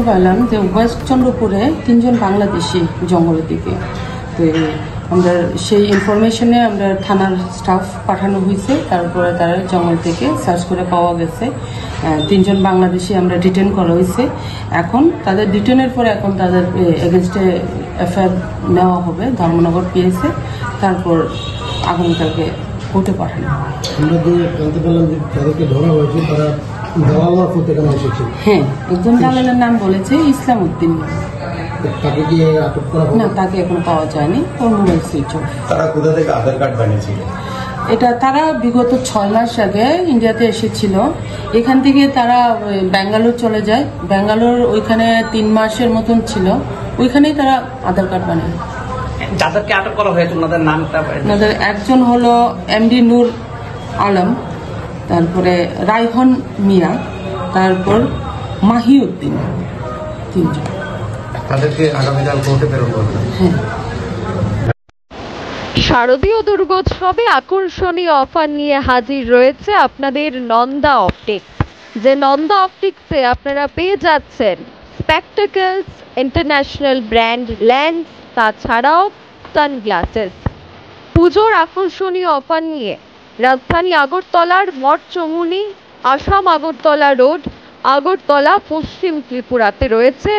পাইলাম যে ওয়েস্ট চন্দ্রপুরে 3 জন বাংলাদেশি জঙ্গলের দিকে। তো আমরা সেই ইনফরমেশনে আমরা থানার স্টাফ পাঠানো হয়েছে, তারপরে তারা জঙ্গল থেকে সার্চ করে পাওয়া গেছে 3 জন বাংলাদেশি আমরা ডিটেন করা হয়েছে। এখন তাদের ডিটেনের পরে এখন তাদের এগেনস্টে এফআইআর নেওয়া হবে ধর্মনগর পিএসে, তারপর আগামীকালকে কোর্টে পাঠানো হবে। আমরা যে জানতে পারলাম যে তাদেরকে ধরা হয়েছে, তারা দালাল করতে কেন এসেছে? হ্যাঁ, একজন দালালের নাম বলেছে ইসলাম উদ্দিন। তাকে কি আটক করা না, তাকে এখনো পাওয়া যায়নি, ওর মোবাইল সুইচ অফ। তারা কোথা থেকে আধার কার্ড বানিয়েছিল? এটা তারা বিগত 6 মাস আগে ইন্ডিয়াতে এসেছিল। এখান থেকে তারা ব্যাঙ্গালোর চলে যায়। ব্যাঙ্গালোর ওইখানে 3 মাসের মতন ছিল, ওইখানেই তারা আধার কার্ড বানায়। যাদেরকে আটক করা হয়েছে ওনাদের নামটা? ওনাদের একজন হলো এমডি নূর আলম, তারপরে রাইহন মিয়া, তারপর মাহিউদ্দিন, 3 জন। তাদেরকে আগামীকাল কোর্টে প্রেরণ করবে। হ্যাঁ। শারদীয় দুর্গোৎসবে আকর্ষণীয় অফার নিয়ে হাজির রয়েছে আপনাদের নন্দা অপটিক্স। যে নন্দা অপটিক্সে আপনারা পেয়ে যাচ্ছেন স্পেকটাকলস, ইন্টারন্যাশনাল ব্র্যান্ড লেন্স, তাছাড়াও সানগ্লাসেস। পুজোর আকর্ষণীয় অফার নিয়ে রাজধানী আগরতলার মঠচমুনি আসাম আগরতলা রোড, আগরতলা পশ্চিম ত্রিপুরাতে রয়েছে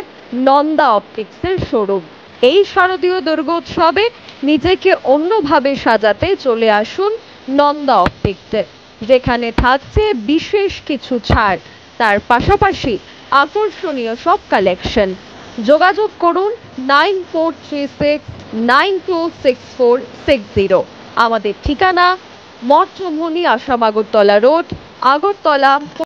নন্দা অপটিক্সের শোরুম। এই শারদীয় দুর্গোৎসবে নিজেকে অন্যভাবে সাজাতে চলে আসুন নন্দা অপটিক্সে, যেখানে থাকছে বিশেষ কিছু ছাড়, তার পাশাপাশি আকর্ষণীয় সব কালেকশন। যোগাযোগ করুন 9436926460। আমাদের ঠিকানা মঠচমুনি আসাম আগরতলা রোড, আগরতলা।